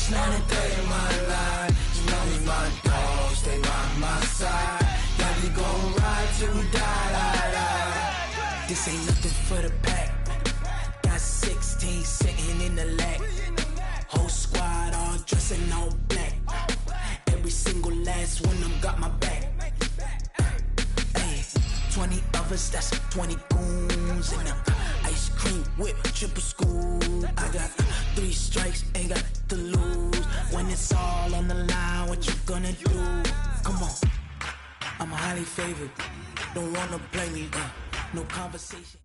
each night and day of my life. You know me, my dogs, stay by my side. Yeah, we gon' ride till we die. This ain't nothing for the pack. Got 16 sitting in the lag. Whole squad all dressing all black. Every single last one of them got my back. Hey, 20 of us, that's 20 goons in the ice cream whip, triple scoop. I got 3 strikes, ain't got to lose. When it's all on the line, what you gonna do? Come on, I'm highly favored. Don't wanna play me, no conversation.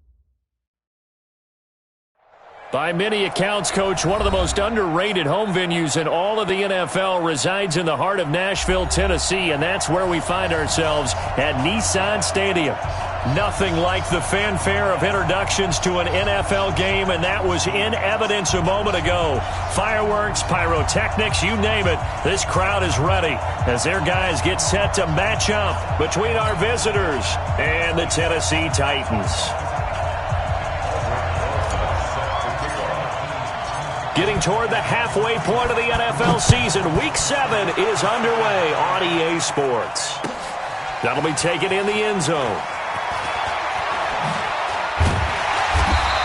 By many accounts, Coach, one of the most underrated home venues in all of the NFL resides in the heart of Nashville, Tennessee, and that's where we find ourselves at Nissan Stadium. Nothing like the fanfare of introductions to an NFL game, and that was in evidence a moment ago. Fireworks, pyrotechnics, you name it, this crowd is ready as their guys get set to match up between our visitors and the Tennessee Titans. Getting toward the halfway point of the NFL season, Week 7 is underway on EA Sports. That'll be taken in the end zone.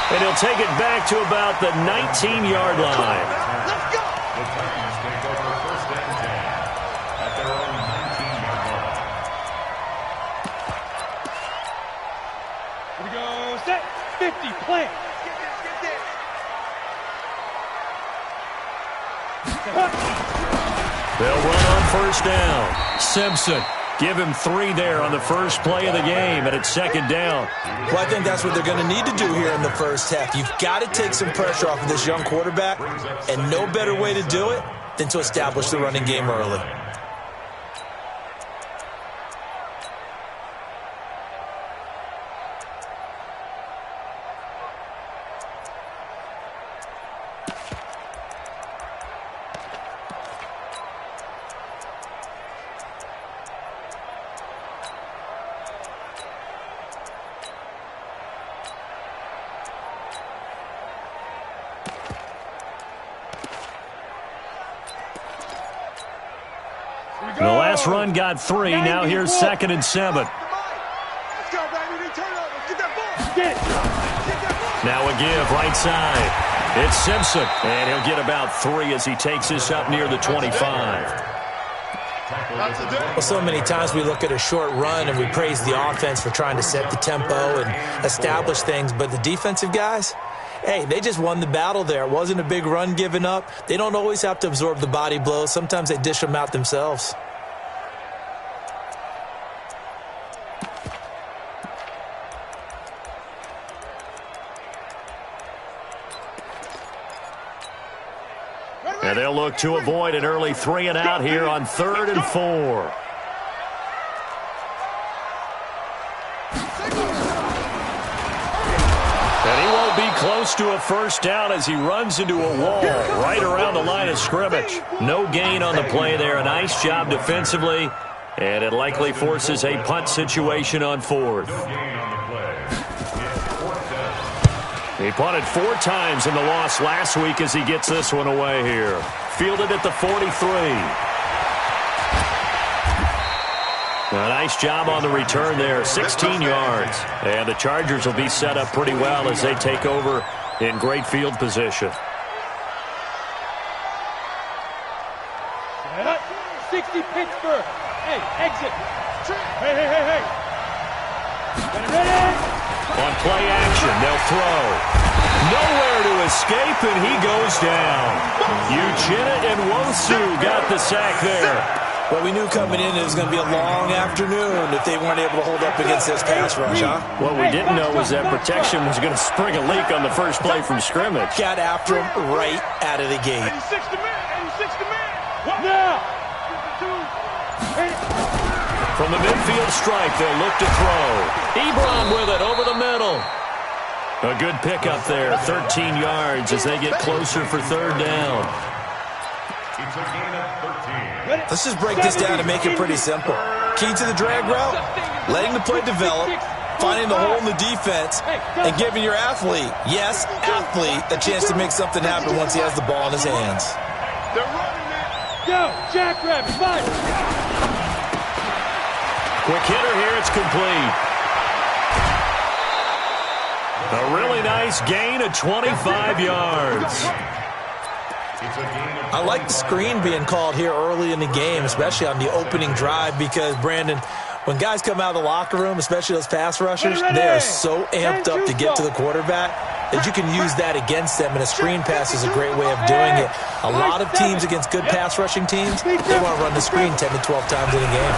And he'll take it back to about the 19-yard line. Let's go! The Titans take over first and 10 at their own 19-yard line. Here we go. Set. 50. Plant. They'll run on first down. Simpson, give him 3 there on the first play of the game, and it's second down. Well, I think that's what they're going to need to do here in the first half. You've got to take some pressure off of this young quarterback, and no better way to do it than to establish the running game early. The last run got 3. Now here's 2nd and 7. Let's go, baby. Turnover. Get that ball. Get that ball. Now a give right side. It's Simpson, and he'll get about 3 as he takes this up near the 25. Well, so many times we look at a short run and we praise the offense for trying to set the tempo and establish things, but the defensive guys, hey, they just won the battle there. It wasn't a big run given up. They don't always have to absorb the body blows. Sometimes they dish them out themselves. And they'll look to avoid an early 3 and out here on 3rd and 4. And he won't be close to a first down as he runs into a wall right around the line of scrimmage. No gain on the play there. A nice job defensively, and it likely forces a punt situation on 4th. He punted 4 times in the loss last week as he gets this one away here. Fielded at the 43. A nice job on the return there, 16 yards. And the Chargers will be set up pretty well as they take over in great field position. 60 Pittsburgh. Hey, exit. Hey. Ready? On play action, they'll throw. Nowhere to escape, and he goes down. Uchenna and Nwosu got the sack there. Well, we knew coming in it was going to be a long afternoon if they weren't able to hold up against this pass rush, huh? What we didn't know was that protection was going to spring a leak on the first play from scrimmage. Got after him right out of the gate. 86 to man. Now. From the midfield stripe, they'll look to throw. Ebron with it over the middle. A good pickup there, 13 yards as they get closer for 3rd down. It's a gain of 13. Let's just break this down and make it pretty simple. Key to the drag route, letting the play develop, finding the hole in the defense, and giving your athlete, yes, athlete, a chance to make something happen once he has the ball in his hands. They're running it. Go, Jackrabbit, fight. Quick hitter here, it's complete. A really nice gain of 25 yards. I like the screen being called here early in the game, especially on the opening drive, because, Brandon, when guys come out of the locker room, especially those pass rushers, they are so amped up to get to the quarterback that you can use that against them, and a screen pass is a great way of doing it. A lot of teams against good pass rushing teams, they want to run the screen 10 to 12 times in a game.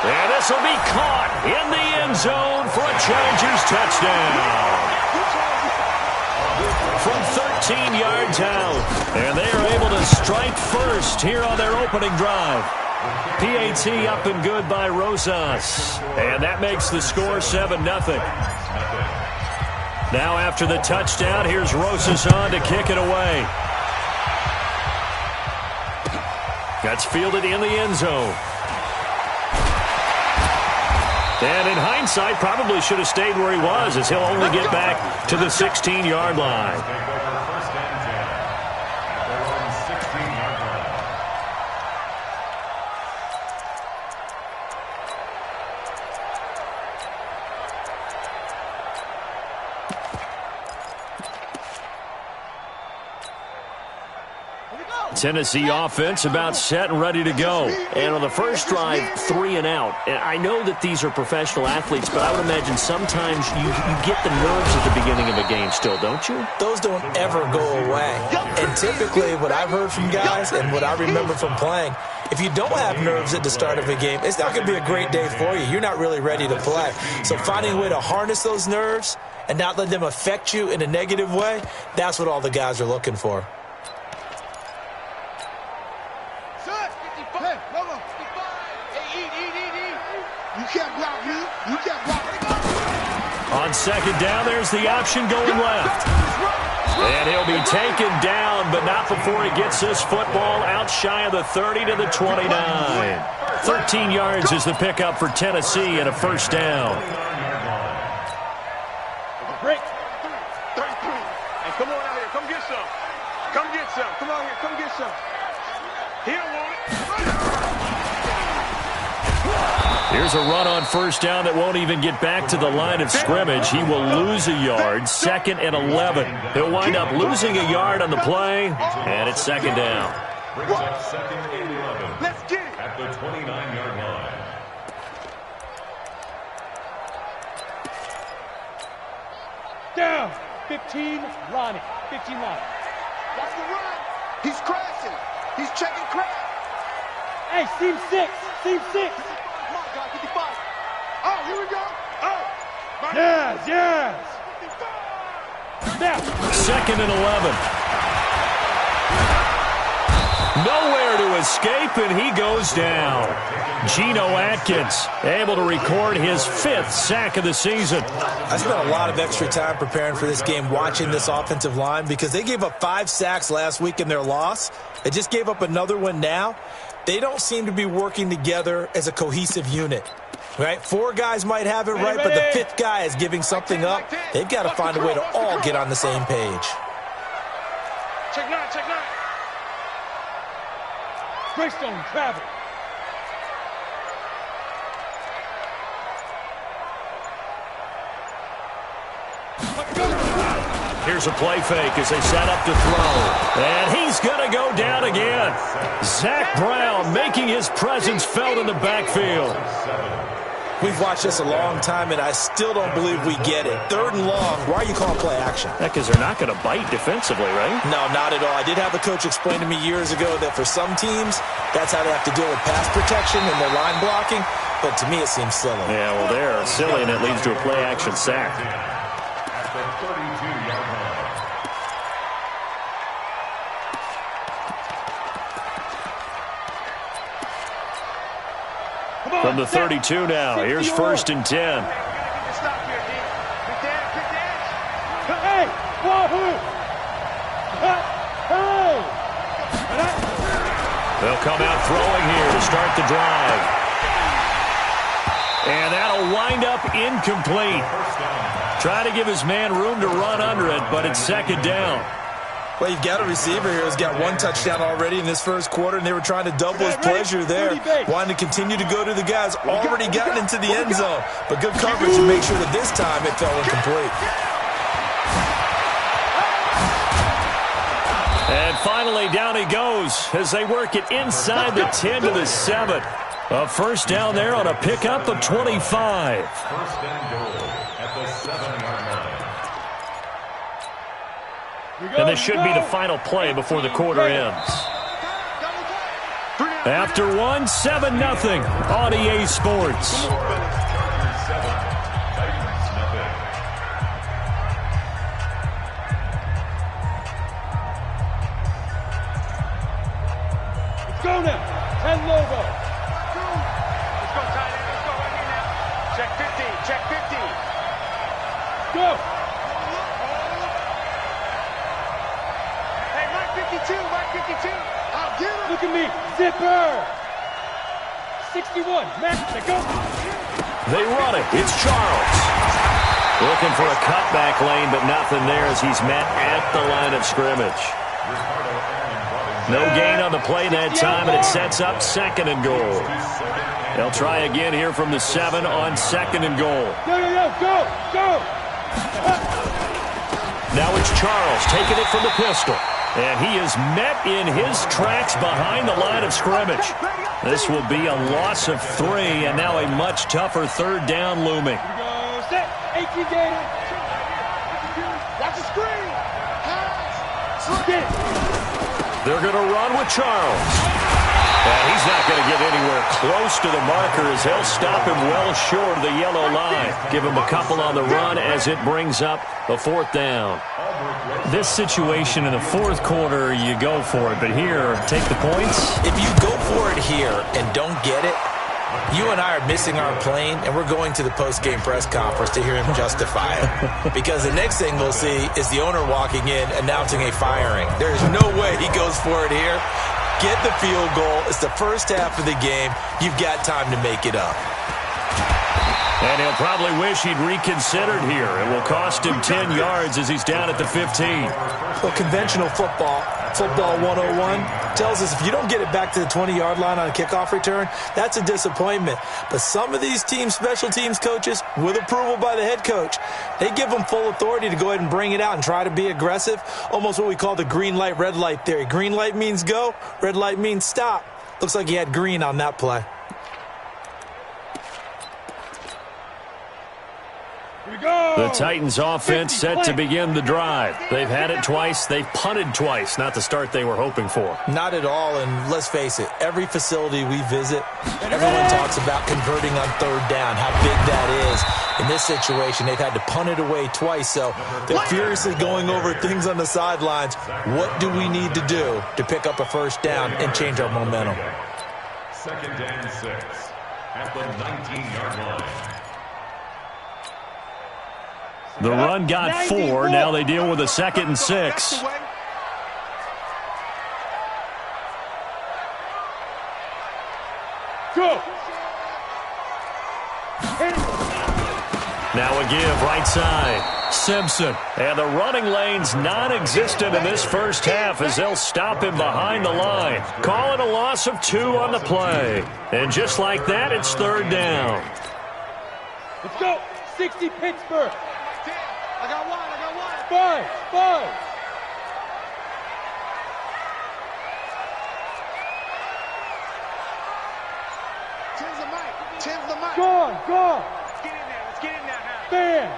And this will be caught in the end zone for a Chargers touchdown. From 13 yards out, and they are able to strike first here on their opening drive. PAT up and good by Rosas, and that makes the score 7-0. Now after the touchdown, here's Rosas on to kick it away. That's fielded in the end zone. And in hindsight, probably should have stayed where he was, as he'll only get back to the 16-yard line. Tennessee offense about set and ready to go. And on the first drive, 3 and out. And I know that these are professional athletes, but I would imagine sometimes you get the nerves at the beginning of a game still, don't you? Those don't ever go away. And typically what I've heard from guys and what I remember from playing, if you don't have nerves at the start of a game, it's not going to be a great day for you. You're not really ready to play. So finding a way to harness those nerves and not let them affect you in a negative way, that's what all the guys are looking for. On second down, there's the option going left. And he'll be taken down, but not before he gets this football out shy of the 30 to the 29. 13 yards is the pickup for Tennessee and a first down. Break. 33. Hey, come on out here. Come get some. Come get some. Come on here. Come get some. He don't want it. Here's a run on first down that won't even get back to the line of scrimmage. He will lose a yard, 2nd and 11. He'll wind up losing a yard on the play, and it's second down. Brings up 2nd and 11. Let's get it. At the 29-yard line. Down. 15, Lonnie. 15, Lonnie. That's the run. He's crashing. He's checking crash. Hey, seam 6. Seam 6. Oh, here we go. Oh. Yes. Now. 2nd and 11. Nowhere to escape, and he goes down. Geno Atkins able to record his 5th sack of the season. I spent a lot of extra time preparing for this game watching this offensive line because they gave up 5 sacks last week in their loss. They just gave up another one now. They don't seem to be working together as a cohesive unit. Right? 4 guys might have it right, but the 5th guy is giving something up. They've got to find a way to all get on the same page. Check 9, check 9. Greystone, travel. Here's a play fake as they set up to throw. And he's going to go down again. Zach Brown making his presence felt in the backfield. We've watched this a long time, and I still don't believe we get it. 3rd and long, why are you calling play action? Because they're not going to bite defensively, right? No, not at all. I did have a coach explain to me years ago that for some teams, that's how they have to deal with pass protection and their line blocking, but to me it seems silly. Yeah, well, they're silly, and it leads to a play action sack. At the 32-yard line. From the 32 now, here's 1st and 10. Stop here, D. Good dash. Hey, wahoo! Hey! They'll come out throwing here to start the drive. And that'll wind up incomplete. Try to give his man room to run under it, but it's 2nd down. Well, you've got a receiver here who's got one touchdown already in this first quarter, and they were trying to double his pleasure there, wanting to continue to go to the guys already gotten into the end zone. But good coverage to make sure that this time it fell incomplete. And finally, down he goes as they work it inside the 10 to the 7. A first down there on a pickup of 25. First and goal at the 7-yard line. And this should be the final play before the quarter ends. After one, 7-0 on EA Sports. Let's go now. 10 Lobo. Let's go, Tyler. Let's go right here now. Check 50. Check 50. Go. Hey, Mike 52. Mike 52. I'll get him. Look at me. Zipper. 61. Max, go. They run it. It's Charles. Looking for a cutback lane, but nothing there as he's met at the line of scrimmage. No gain on the play that time, and it sets up 2nd and goal. They'll try again here from the 7 on 2nd and goal. Go. Now it's Charles taking it from the pistol. And he is met in his tracks behind the line of scrimmage. This will be a loss of 3, and now a much tougher 3rd down looming. Go, set. 18 Gator. Watch the screen. They're going to run with Charles. And he's not going to get anywhere close to the marker as they'll stop him well short of the yellow line. Give him a couple on the run as it brings up a 4th down. This situation in the 4th quarter, you go for it. But here, take the points. If you go for it here and don't get it, you and I are missing our plane, and we're going to the post-game press conference to hear him justify it. Because the next thing we'll see is the owner walking in announcing a firing. There's no way he goes for it here. Get the field goal. It's the first half of the game. You've got time to make it up. And he'll probably wish he'd reconsidered here. It will cost him 10 yards as he's down at the 15. Well, conventional football 101, tells us if you don't get it back to the 20-yard line on a kickoff return, that's a disappointment. But some of these special teams coaches, with approval by the head coach, they give them full authority to go ahead and bring it out and try to be aggressive, almost what we call the green light, red light theory. Green light means go, red light means stop. Looks like he had green on that play. The Titans offense set to begin the drive. They've had it twice. They've punted twice. Not the start they were hoping for. Not at all, and let's face it, every facility we visit, everyone talks about converting on 3rd down, how big that is. In this situation, they've had to punt it away twice, so they're furiously going over things on the sidelines. What do we need to do to pick up a 1st down and change our momentum? 2nd and 6 at the 19-yard line. The run got 4. Now they deal with a 2nd and 6. Go. Now a give right side. Simpson. And the running lane's non-existent in this first half as they'll stop him behind the line. Call it a loss of 2 on the play. And just like that, it's 3rd down. Let's go. 60 Pittsburgh. I got one. 5. Tim's the mic. Go. Let's get in there now. Bam.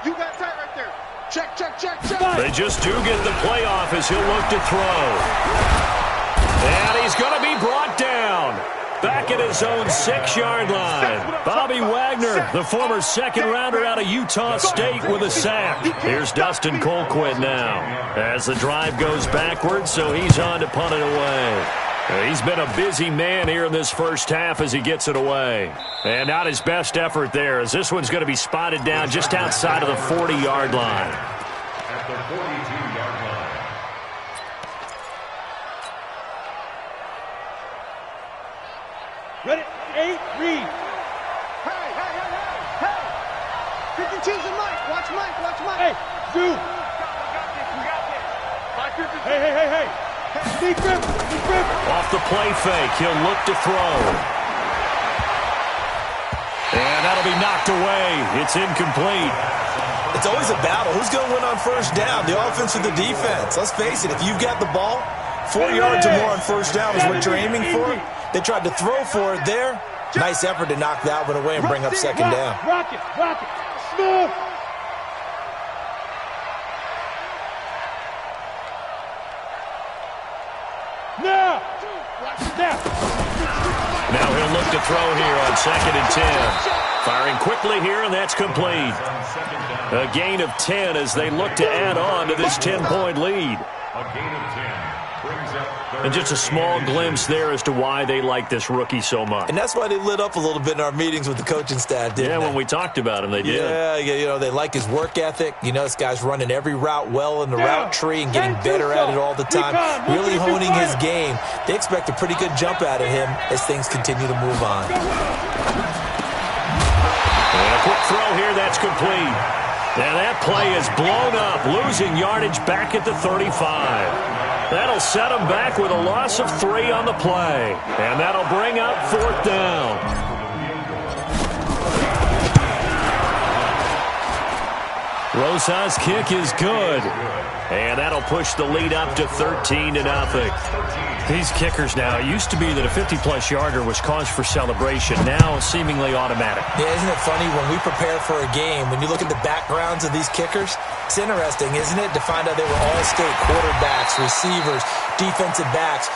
You got tight right there. Check. They just do get the play off as he'll look to throw. And he's going to be brought down. Back at his own 6-yard line. Bobby Wagner, the former 2nd-rounder out of Utah State, with a sack. Here's Dustin Colquitt now as the drive goes backwards, so he's on to punt it away. He's been a busy man here in this first half as he gets it away. And not his best effort there, as this one's going to be spotted down just outside of the 40-yard line. At the 42-yard line. Ready? 8, read. Hey. 52's the mic. Watch Mike. Hey, Zoo. Hey. Sneak grip. Off the play fake, he'll look to throw. And that'll be knocked away. It's incomplete. It's always a battle. Who's going to win on first down, the offense or the defense? Let's face it, if you've got the ball, 4 yards or more on first down is what you're aiming for. They tried to throw for it there. Nice effort to knock that one away and bring up second down. Rock it. Smooth. Now he'll look to throw here on 2nd and 10. Firing quickly here, and that's complete. A gain of 10 as they look to add on to this 10-point lead. A gain of 10 brings up And just a small glimpse there as to why they like this rookie so much. And that's why they lit up a little bit in our meetings with the coaching staff, didn't they? When we talked about him, they did. Yeah, they like his work ethic. This guy's running every route well in the route tree and getting better at it all the time, really honing his game. They expect a pretty good jump out of him as things continue to move on. And a quick throw here, that's complete. And that play is blown up, losing yardage back at the 35. That'll set them back with a loss of 3 on the play. And that'll bring up 4th down. Rosas' kick is good. And that'll push the lead up to 13-0. These kickers now, it used to be that a 50-plus yarder was cause for celebration. Now seemingly automatic. Yeah, isn't it funny when we prepare for a game, when you look at the backgrounds of these kickers, it's interesting, isn't it, to find out they were all-state quarterbacks, receivers, defensive backs,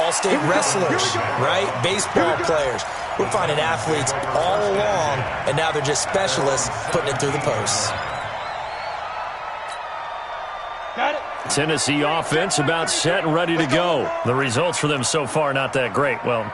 all-state wrestlers, right? Baseball players. We're finding athletes all along, and now they're just specialists putting it through the posts. Got it. Tennessee offense about set and ready to go. The results for them so far not that great. Well,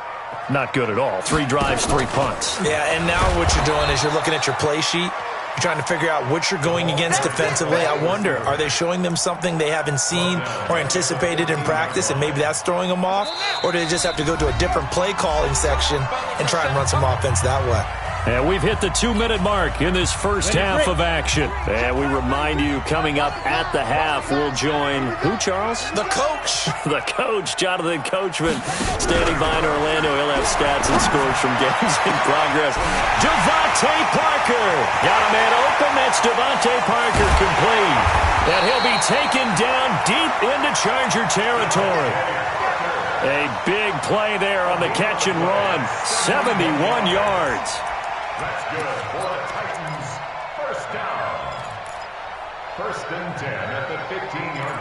not good at all. 3 drives, 3 punts. Yeah, and now what you're doing is you're looking at your play sheet. You're trying to figure out what you're going against defensively. I wonder, are they showing them something they haven't seen or anticipated in practice, and maybe that's throwing them off? Or do they just have to go to a different play calling section and try and run some offense that way? And we've hit the 2-minute mark in this first half of action. And we remind you, coming up at the half, we'll join who, Charles? The coach. The coach, Jonathan Coachman, standing by in Orlando. He'll have stats and scores from games in progress. Devontae Parker. Got a man open. That's Devontae Parker complete. And he'll be taken down deep into Charger territory. A big play there on the catch and run. 71 yards. That's good for the Titans. First down. 1st and 10 at the 15-yard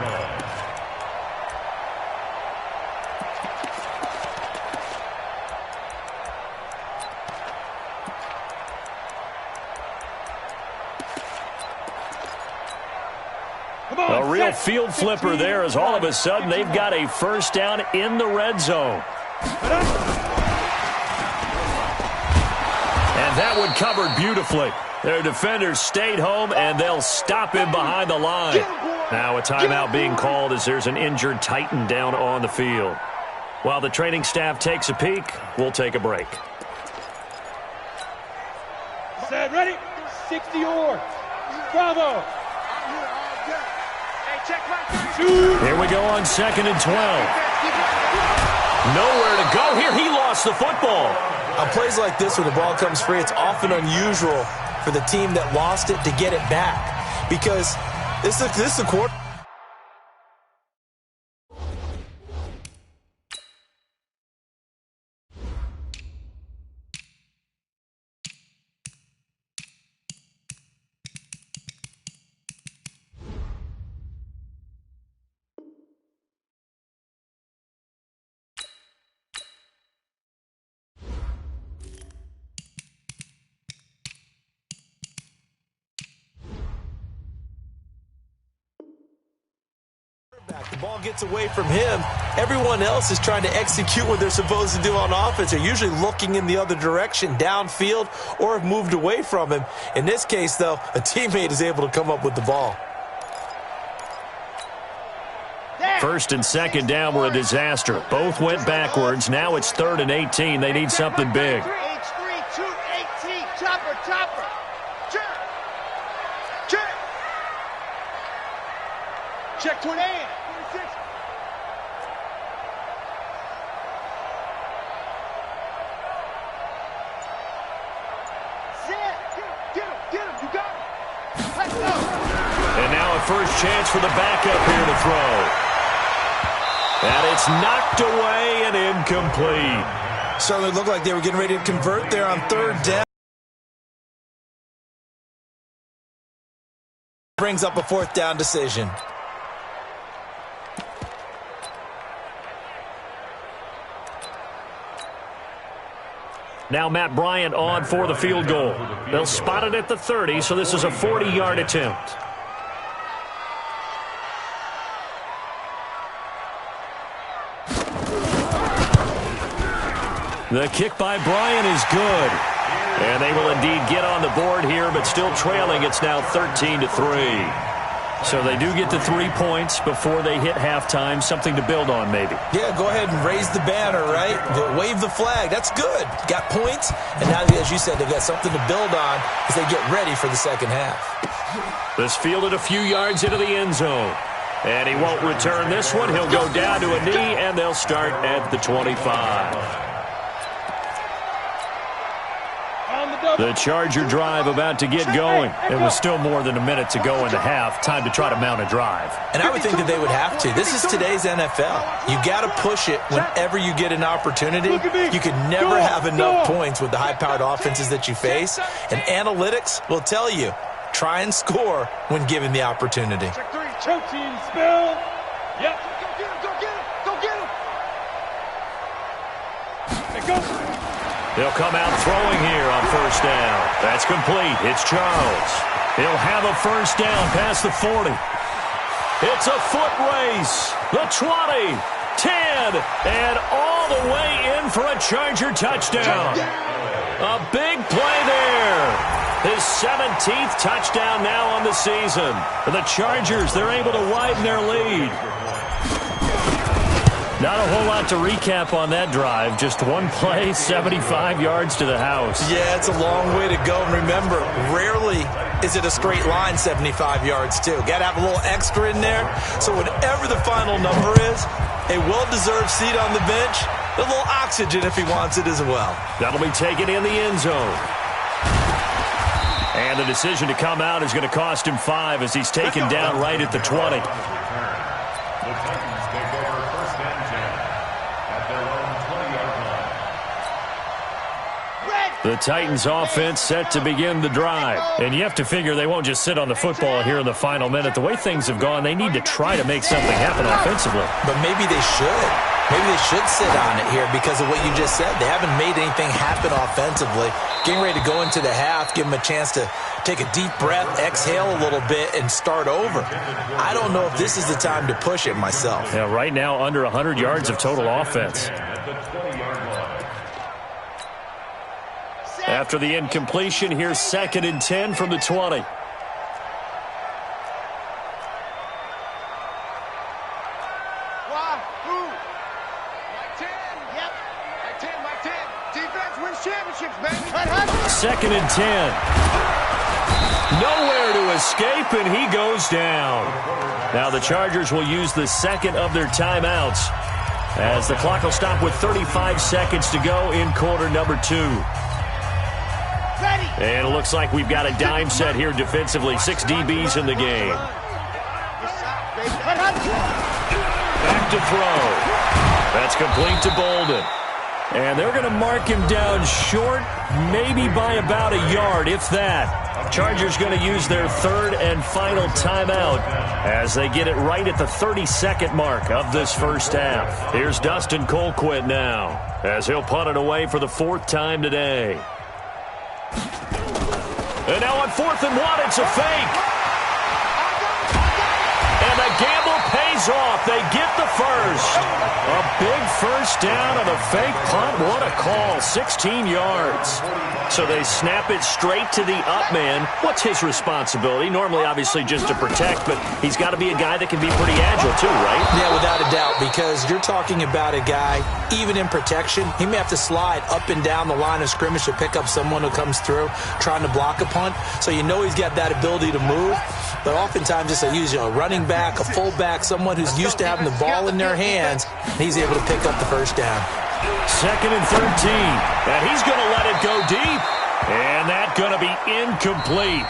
line. A real field flipper there as all of a sudden they've got a first down in the red zone. And that one covered beautifully. Their defenders stayed home, and they'll stop him behind the line. Now a timeout being called as there's an injured Titan down on the field. While the training staff takes a peek, we'll take a break. Set, ready? 60 yards. Bravo. Here we go on 2nd and 12. Nowhere to go here. He lost the football. On plays like this where the ball comes free, it's often unusual for the team that lost it to get it back, because this is a quarter. The ball gets away from him. Everyone else is trying to execute what they're supposed to do on offense. They're usually looking in the other direction, downfield, or have moved away from him. In this case, though, a teammate is able to come up with the ball. 1st and 2nd down were a disaster. Both went backwards. Now it's 3rd and 18. They need something big. H3, 218. Chopper. Check 28. chance for the backup here to throw. And it's knocked away and incomplete. Certainly looked like they were getting ready to convert there on third down. Brings up a fourth down decision. Now Matt Bryant on for the field goal. They'll spot it at the 30, so this is a 40-yard attempt. The kick by Bryant is good. And they will indeed get on the board here, but still trailing. It's now 13-3. So they do get to 3 points before they hit halftime. Something to build on, maybe. Yeah, go ahead and raise the banner, right? Wave the flag. That's good. Got points, and now, as you said, they've got something to build on as they get ready for the second half. This fielded a few yards into the end zone. And he won't return this one. He'll go down to a knee, and they'll start at the 25. The Charger drive about to get going. It was still more than a minute to go in the half. Time to try to mount a drive. And I would think that they would have to. This is today's NFL. You got to push it whenever you get an opportunity. You can never have enough points with the high-powered offenses that you face. And analytics will tell you, try and score when given the opportunity. Check three. Choke team, spell. Yep. Go get him, go get him, go get him. Hey, go. They'll come out throwing here on first down. That's complete. It's Charles. He'll have a first down past the 40. It's a foot race. The 20, 10, and all the way in for a Charger touchdown. A big play there. His 17th touchdown now on the season. For the Chargers, they're able to widen their lead. Not a whole lot to recap on that drive. Just one play, 75 yards to the house. Yeah, it's a long way to go. And remember, rarely is it a straight line 75 yards, too. Got to have a little extra in there. So whatever the final number is, a well-deserved seat on the bench, a little oxygen if he wants it as well. That'll be taken in the end zone. And the decision to come out is going to cost him 5 as he's taken down right at the 20. The Titans offense set to begin the drive. And you have to figure they won't just sit on the football here in the final minute. The way things have gone, they need to try to make something happen offensively. But maybe they should. Maybe they should sit on it here because of what you just said. They haven't made anything happen offensively. Getting ready to go into the half, give them a chance to take a deep breath, exhale a little bit, and start over. I don't know if this is the time to push it myself. Yeah, right now under 100 yards of total offense. After the incompletion, here's 2nd and 10 from the 20. Why? Who? Mike 10. Yep. Mike 10, Mike 10. Defense wins championships, baby. 2nd and 10. Nowhere to escape, and he goes down. Now the Chargers will use the second of their timeouts as the clock will stop with 35 seconds to go in quarter number 2. And it looks like we've got a dime set here defensively. 6 DBs in the game. Back to throw. That's complete to Bolden. And they're going to mark him down short, maybe by about a yard, if that. Chargers going to use their 3rd and final timeout as they get it right at the 32nd mark of this first half. Here's Dustin Colquitt now as he'll punt it away for the 4th time today. And now on 4th and 1, it's a fake. And the gamble pays off. They get the first. A big first down on a fake punt. What a call. 16 yards. So they snap it straight to the up man. What's his responsibility? Normally, obviously, just to protect, but he's got to be a guy that can be pretty agile too, right? Yeah, without a doubt, because you're talking about a guy, even in protection, he may have to slide up and down the line of scrimmage to pick up someone who comes through trying to block a punt. So you know he's got that ability to move. But oftentimes it's a running back, a fullback, someone who's used to having the ball in their hands, and he's able to pick up the first down. 2nd and 13. And he's going to let it go deep. And that's going to be incomplete.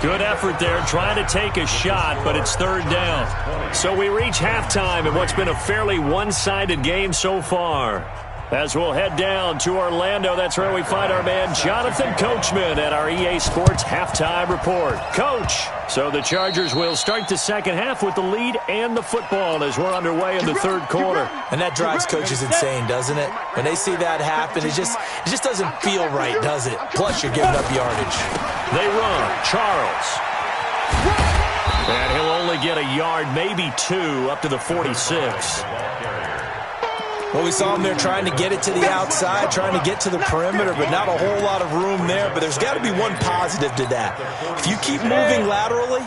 Good effort there, trying to take a shot, but it's third down. So we reach halftime in what's been a fairly one-sided game so far. As we'll head down to Orlando, that's where we find our man Jonathan Coachman at our EA Sports Halftime Report. Coach, so the Chargers will start the second half with the lead and the football as we're underway in the third quarter. And that drives coaches insane, doesn't it? When they see that happen, it just doesn't feel right, does it? Plus, you're giving up yardage. They run. Charles. And he'll only get a yard, maybe two, up to the 46. Well, we saw him there trying to get it to the outside, trying to get to the perimeter, but not a whole lot of room there. But there's got to be one positive to that. If you keep moving laterally,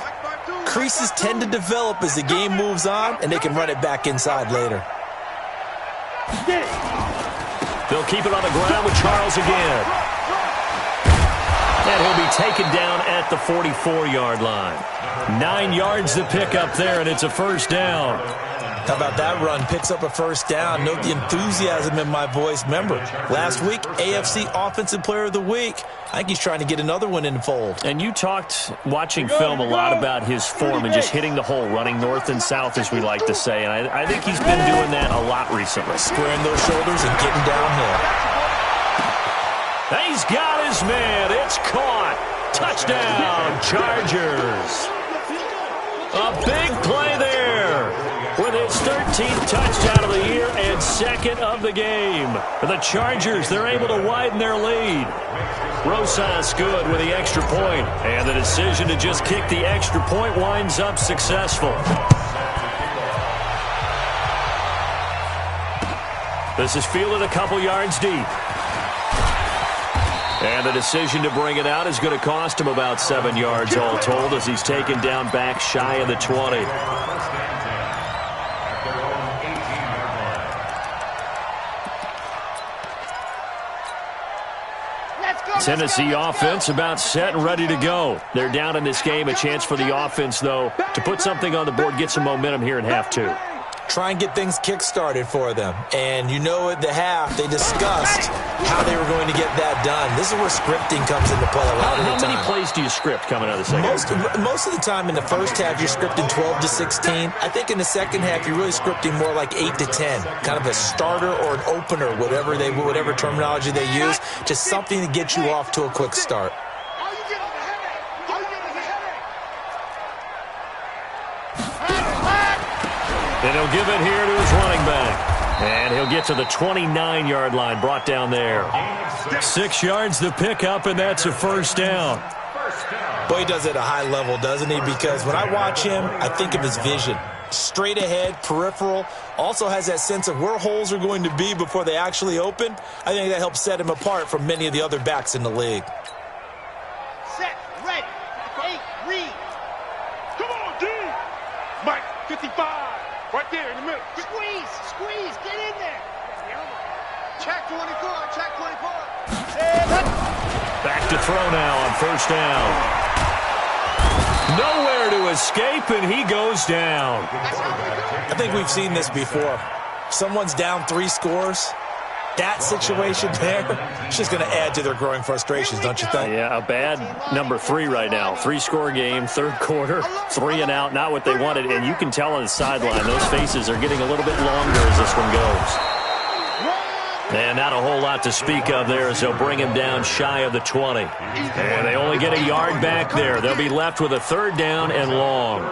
creases tend to develop as the game moves on, and they can run it back inside later. They'll keep it on the ground with Charles again. And he'll be taken down at the 44-yard line. 9 yards to pick up there, and it's a first down. How about that run? Picks up a first down. Note the enthusiasm in my voice. Remember, last week, AFC Offensive Player of the Week. I think he's trying to get another one in the fold. And you talked, watching film, a lot about his form and just hitting the hole, running north and south, as we like to say. And I think he's been doing that a lot recently. Squaring those shoulders and getting downhill. He's got his man. It's caught. Touchdown, Chargers. A big play there with his 13th touchdown of the year and second of the game. The Chargers, they're able to widen their lead. Rosas good with the extra point, and the decision to just kick the extra point winds up successful. This is fielded a couple yards deep. And the decision to bring it out is going to cost him about 7 yards all told as he's taken down back shy of the 20. Tennessee offense about set and ready to go. They're down in this game. A chance for the offense, though, to put something on the board, get some momentum here in half two. Try and get things kick-started for them. And you know at the half, they discussed how they were going to get that done. This is where scripting comes into play a lot of the time. How many plays do you script coming out of the second half? Most of the time in the first half, you're scripting 12 to 16. I think in the second half, you're really scripting more like 8 to 10. Kind of a starter or an opener, whatever terminology they use. Just something to get you off to a quick start. And he'll give it here to his running back. And he'll get to the 29-yard line, brought down there. 6 yards to pick up, and that's a first down. Boy, he does it at a high level, doesn't he? Because when I watch him, I think of his vision. Straight ahead, peripheral. Also has that sense of where holes are going to be before they actually open. I think that helps set him apart from many of the other backs in the league. Set, ready, 8, read. Come on, D. Mike, 55. Right there in the middle. Squeeze, get in there. Check 24, check 24. Back to throw now on first down. Nowhere to escape, and he goes down. I think we've seen this before. Someone's down 3 scores. That situation there, it's just going to add to their growing frustrations, don't you think? Yeah, a bad number 3 right now. 3-score game, third quarter, 3 and out, not what they wanted. And you can tell on the sideline, those faces are getting a little bit longer as this one goes. And not a whole lot to speak of there as they'll bring him down shy of the 20. And they only get a yard back there. They'll be left with a third down and long.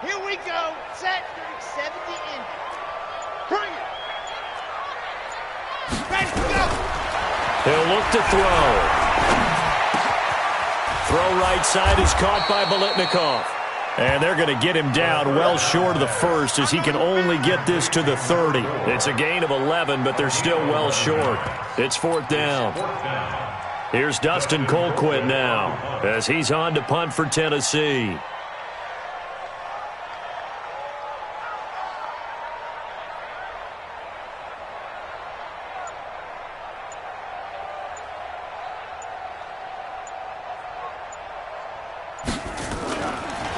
Here we go. Set. 70 in. Bring it. Ready to go. He'll look to throw. Throw right side is caught by Biletnikoff. And they're going to get him down well short of the first as he can only get this to the 30. It's a gain of 11, but they're still well short. It's fourth down. Here's Dustin Colquitt now as he's on to punt for Tennessee.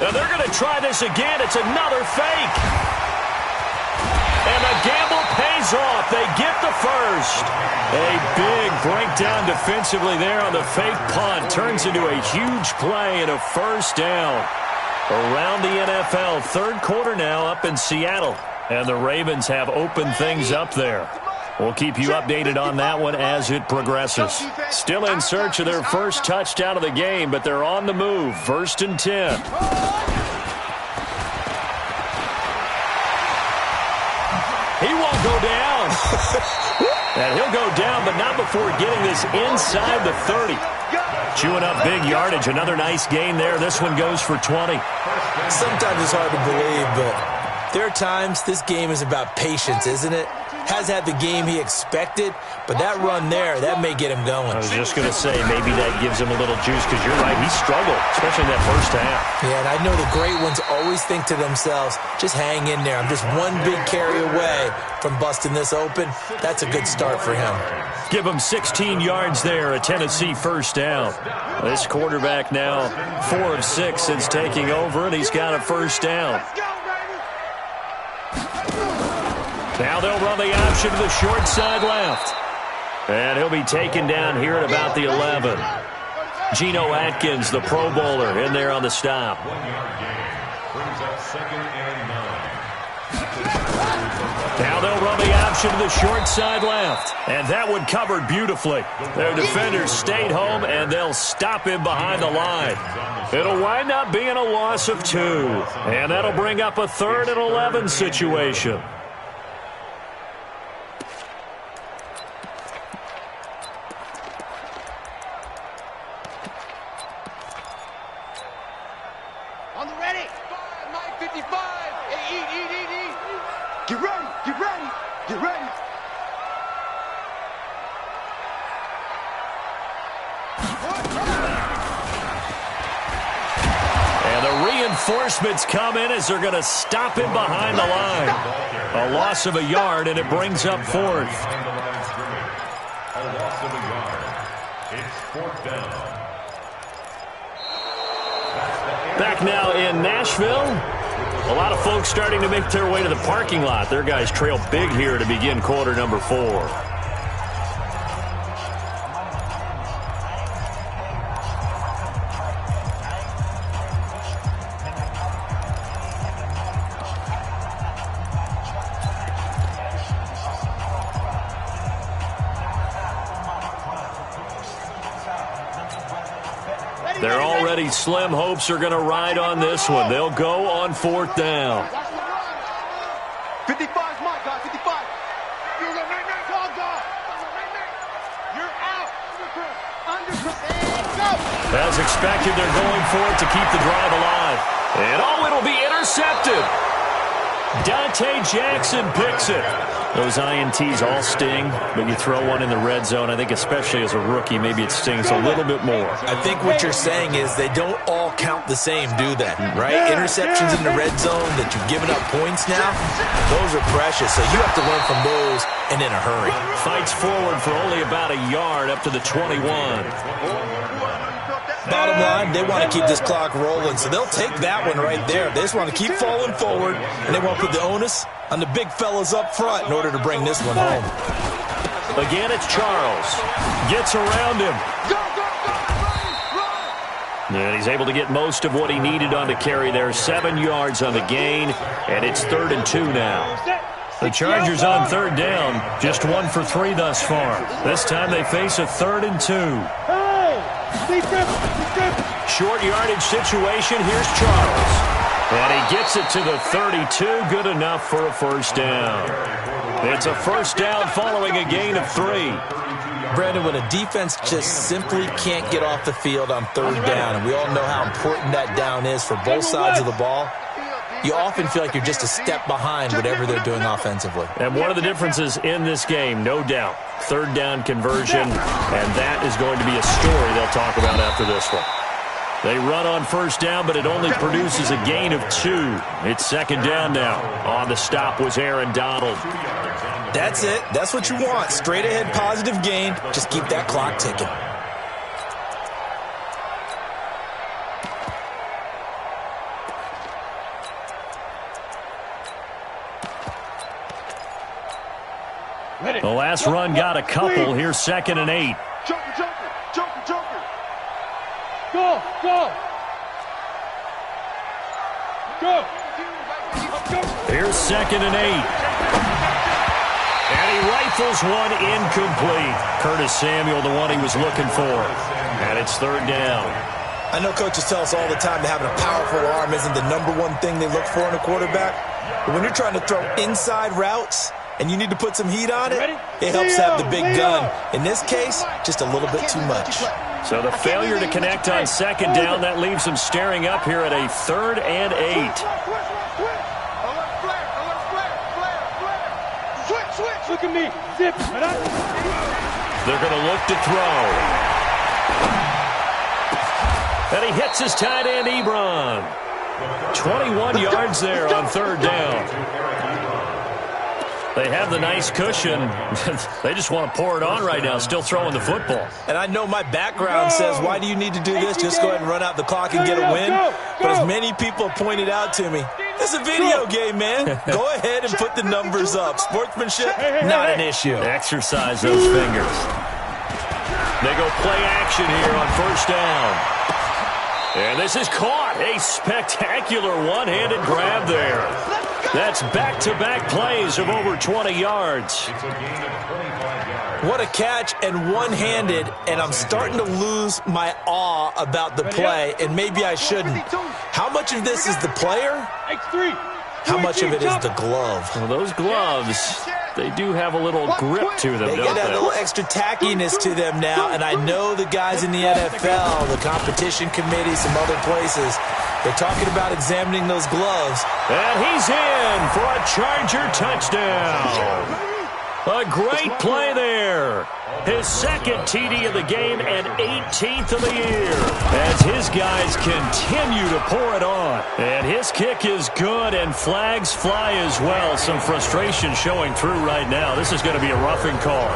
Now they're going to try this again. It's another fake. And the gamble pays off. They get the first. A big breakdown defensively there on the fake punt. Turns into a huge play and a first down. Around the NFL, third quarter now up in Seattle. And the Ravens have opened things up there. We'll keep you updated on that one as it progresses. Still in search of their first touchdown of the game, but they're on the move. 1st and 10. He won't go down. And he'll go down, but not before getting this inside the 30. Chewing up big yardage. Another nice gain there. This one goes for 20. Sometimes it's hard to believe, but there are times this game is about patience, isn't it? Has had the game he expected, but that run there, that may get him going. I was just going to say, maybe that gives him a little juice, because you're right, he struggled, especially in that first half. Yeah, and I know the great ones always think to themselves, just hang in there. I'm just one big carry away from busting this open. That's a good start for him. Give him 16 yards there, a Tennessee first down. This quarterback now 4 of 6 since taking over, and he's got a first down. Now they'll run the option to the short side left. And he'll be taken down here at about the 11. Geno Atkins, the Pro Bowler, in there on the stop. 1 yard gain. Brings up 2nd and 9. Now they'll run the option to the short side left. And that one covered beautifully. Their defenders stayed home, and they'll stop him behind the line. It'll wind up being a loss of 2. And that'll bring up a 3rd and 11 situation. On the ready. 5, Mike 55. Hey, eat. Get ready. And the reinforcements come in as they're going to stop him behind the line. A loss of a yard, and it brings up 4th. A loss of a yard. It's 4th down. Back now in Nashville. A lot of folks starting to make their way to the parking lot. Their guys trail big here to begin quarter number 4. They're already slim hopes are going to ride on this one. They'll go on 4th down. 55's my guy, 55. You're out. As expected, they're going for it to keep the drive alive. And it'll be intercepted. Dante Jackson picks it. Those INTs all sting, but you throw one in the red zone, I think especially as a rookie, maybe it stings a little bit more. I think what you're saying is they don't all count the same, do they? Right? Interceptions in the red zone that you've given up points now, those are precious, so you have to learn from those and in a hurry. Fights forward for only about a yard up to the 21. Bottom line, they want to keep this clock rolling, so they'll take that one right there. They just want to keep falling forward, and they want to put the onus on the big fellas up front in order to bring this one home. Again, it's Charles. Gets around him. And he's able to get most of what he needed on the carry there. 7 yards on the gain, and it's 3rd and 2 now. The Chargers on 3rd down, just 1 for 3 thus far. This time they face a 3rd and 2. Short yardage situation. Here's Charles. And he gets it to the 32. Good enough for a first down. It's a first down following a gain of 3. Brandon, when a defense just simply can't get off the field on 3rd down, and we all know how important that down is for both sides of the ball, you often feel like you're just a step behind whatever they're doing offensively. And one of the differences in this game, no doubt, 3rd down conversion, and that is going to be a story they'll talk about after this one. They run on first down, but it only produces a gain of 2. It's 2nd down now. On the stop was Aaron Donald. That's it. That's what you want. Straight ahead positive gain. Just keep that clock ticking. The last run got a couple. Here's 2nd and 8. Joker. Go. Here's 2nd and 8. And he rifles one incomplete. Curtis Samuel, the one he was looking for. And it's 3rd down. I know coaches tell us all the time that having a powerful arm isn't the #1 thing they look for in a quarterback. But when you're trying to throw inside routes and you need to put some heat on it, it helps have the big gun. In this case, just a little bit too much. So the failure to connect on 2nd down, that leaves him staring up here at a 3rd and 8. Look at me. Zip. They're going to look to throw. And he hits his tight end, Ebron. 21 yards there on 3rd down. They have the nice cushion. They just want to pour it on right now, still throwing the football. And I know my background says, why do you need to do this? Just go ahead and run out the clock and get a win. But as many people have pointed out to me, it's a video game, man. Go ahead and put the numbers up. Sportsmanship, not an issue. Exercise those fingers. They go play action here on 1st down. And this is caught. A spectacular one-handed grab there. That's back-to-back plays of over 20 yards. What a catch, and one-handed, and I'm starting to lose my awe about the play, and maybe I shouldn't. How much of this is the player? How much of it is the glove? Well, those gloves, they do have a little grip to them, They don't get a they? little extra tackiness to them now, and I know the guys in the NFL, the competition committee, some other places, they're talking about examining those gloves. And he's in for a Charger touchdown. A great play there. His 2nd TD of the game and 18th of the year as his guys continue to pour it on. And his kick is good, and flags fly as well. Some frustration showing through right now. This is going to be a roughing call.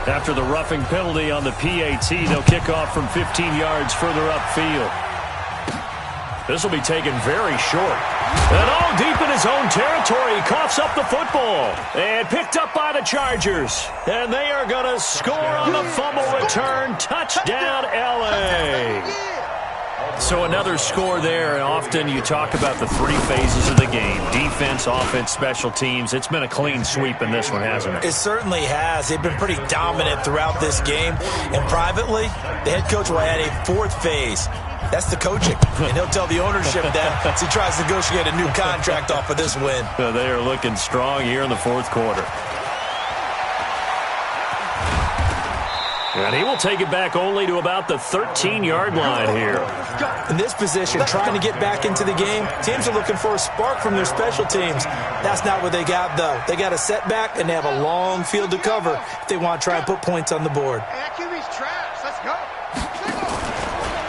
After the roughing penalty on the PAT, they'll kick off from 15 yards further upfield. This will be taken very short. And all deep in his own territory, he coughs up the football. And picked up by the Chargers. And they are going to score on the fumble return. Touchdown, L.A. So another score there, and often you talk about the 3 phases of the game. Defense, offense, special teams. It's been a clean sweep in this one, hasn't it? It certainly has. They've been pretty dominant throughout this game. And privately, the head coach will add a 4th phase. That's the coaching. And he'll tell the ownership that as he tries to negotiate a new contract off of this win. They are looking strong here in the 4th quarter. And he will take it back only to about the 13-yard line here. In this position, trying to get back into the game, teams are looking for a spark from their special teams. That's not what they got, though. They got a setback, and they have a long field to cover if they want to try and put points on the board. Let's go.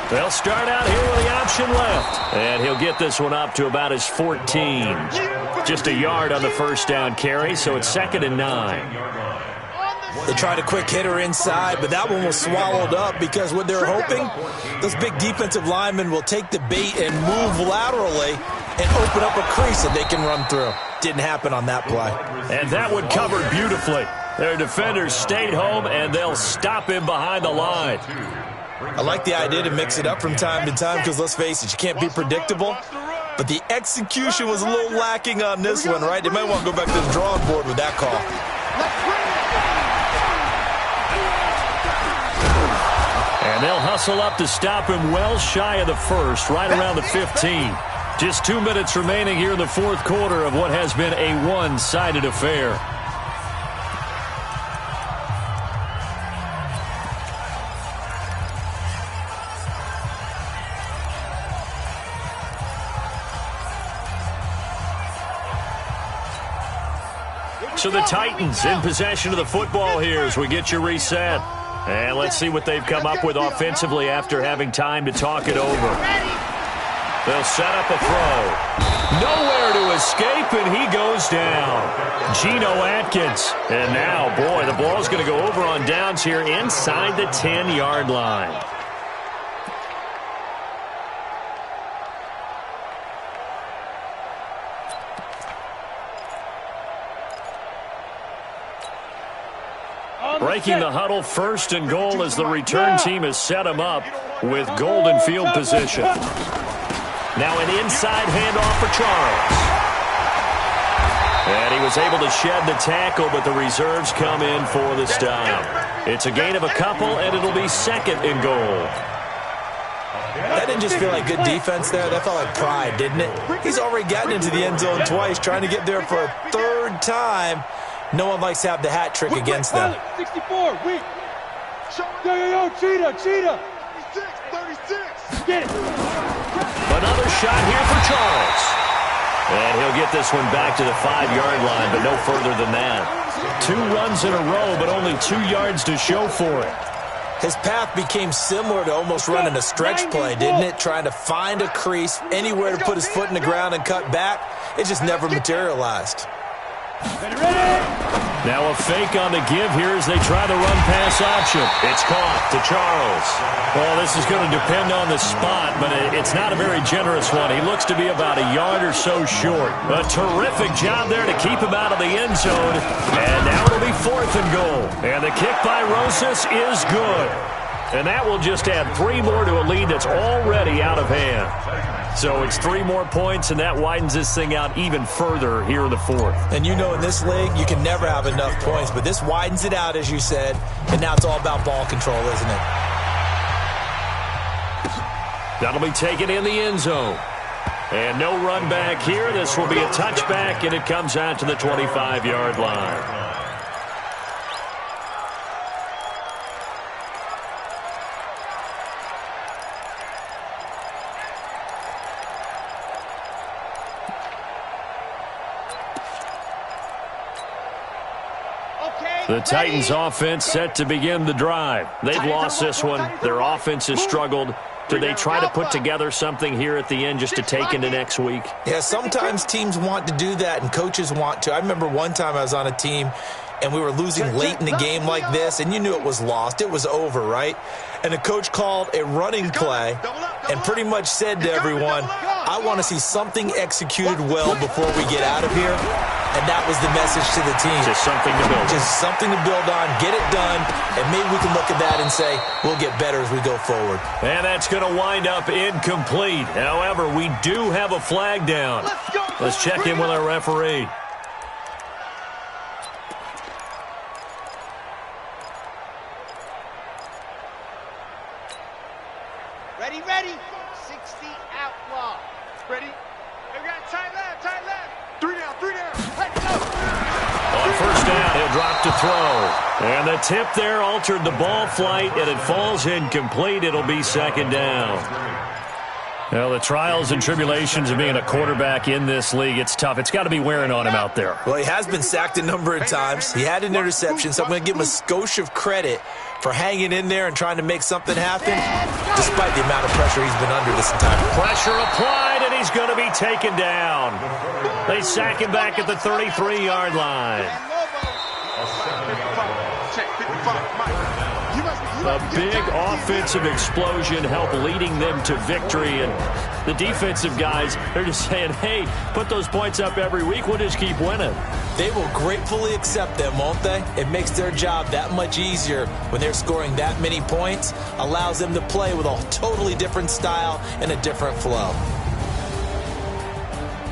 They'll start out here with the option left. And he'll get this one up to about his 14. Just a yard on the 1st down carry, so it's 2nd and 9. They tried a quick hitter inside, but that one was swallowed up because what they're hoping, those big defensive linemen will take the bait and move laterally and open up a crease that they can run through. Didn't happen on that play. And that one covered beautifully. Their defenders stayed home, and they'll stop him behind the line. I like the idea to mix it up from time to time because, let's face it, you can't be predictable. But the execution was a little lacking on this one, right? They might want to go back to the drawing board with that call. And they'll hustle up to stop him well shy of the 1st, right around the 15. Just 2 minutes remaining here in the 4th quarter of what has been a one-sided affair. So the Titans in possession of the football here as we get you reset. And let's see what they've come up with offensively after having time to talk it over. They'll set up a throw. Nowhere to escape, and he goes down. Geno Atkins. And now, boy, the ball's going to go over on downs here inside the 10-yard line. Breaking the huddle, 1st and goal as the return team has set him up with golden field position. Now an inside handoff for Charles. And he was able to shed the tackle, but the reserves come in for the stop. It's a gain of a couple, and it'll be 2nd and goal. That didn't just feel like good defense there. That felt like pride, didn't it? He's already gotten into the end zone twice, trying to get there for a 3rd time. No one likes to have the hat trick against them. 64, weak. Yo, cheetah. 36. Get it. Another shot here for Charles. And he'll get this one back to the 5-yard line, but no further than that. 2 runs in a row, but only 2 yards to show for it. His path became similar to almost running a stretch play, didn't it? Trying to find a crease, anywhere to put his foot in the ground and cut back. It just never materialized. Now a fake on the give here as they try the run-pass option. It's caught to Charles. Well, this is going to depend on the spot, but it's not a very generous one. He looks to be about a yard or so short. A terrific job there to keep him out of the end zone. And now it'll be 4th and goal. And the kick by Rosas is good. And that will just add 3 more to a lead that's already out of hand. So it's 3 more points, and that widens this thing out even further here in the 4th. And you know in this league, you can never have enough points, but this widens it out, as you said, and now it's all about ball control, isn't it? That'll be taken in the end zone. And no run back here. This will be a touchback, and it comes out to the 25-yard line. The Titans offense set to begin the drive. They've lost this one. Their offense has struggled. Do they try to put together something here at the end just to take into next week? Yeah, sometimes teams want to do that and coaches want to. I remember one time I was on a team and we were losing late in the game like this, and you knew it was lost. It was over, right? And the coach called a running play and pretty much said to everyone, I want to see something executed well before we get out of here. And that was the message to the team. Just something to build on. Just something to build on, get it done, and maybe we can look at that and say, we'll get better as we go forward. And that's going to wind up incomplete. However, we do have a flag down. Let's check in with our referee. Ready. 60 outlaw. Ready? We got tight left. 3 down. Let's go. On 1st down, he'll drop to throw. And the tip there altered the ball flight, and it falls incomplete. It'll be 2nd down. Well, the trials and tribulations of being a quarterback in this league, it's tough. It's got to be wearing on him out there. Well, he has been sacked a number of times. He had an interception, so I'm going to give him a skosh of credit for hanging in there and trying to make something happen, despite the amount of pressure he's been under this entire time. Pressure applied, and he's going to be taken down. They sack him back at the 33-yard line. A big offensive explosion helped leading them to victory, and the defensive guys, they're just saying, hey, put those points up every week, we'll just keep winning. They will gratefully accept them, won't they? It makes their job that much easier when they're scoring that many points, allows them to play with a totally different style and a different flow.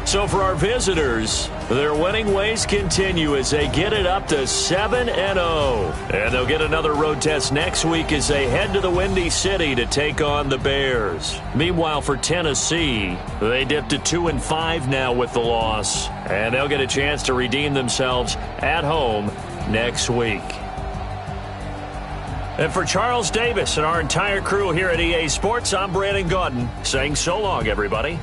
So for our visitors, their winning ways continue as they get it up to 7-0. And they'll get another road test next week as they head to the Windy City to take on the Bears. Meanwhile, for Tennessee, they dipped to 2-5 now with the loss. And they'll get a chance to redeem themselves at home next week. And for Charles Davis and our entire crew here at EA Sports, I'm Brandon Gaudin saying so long, everybody.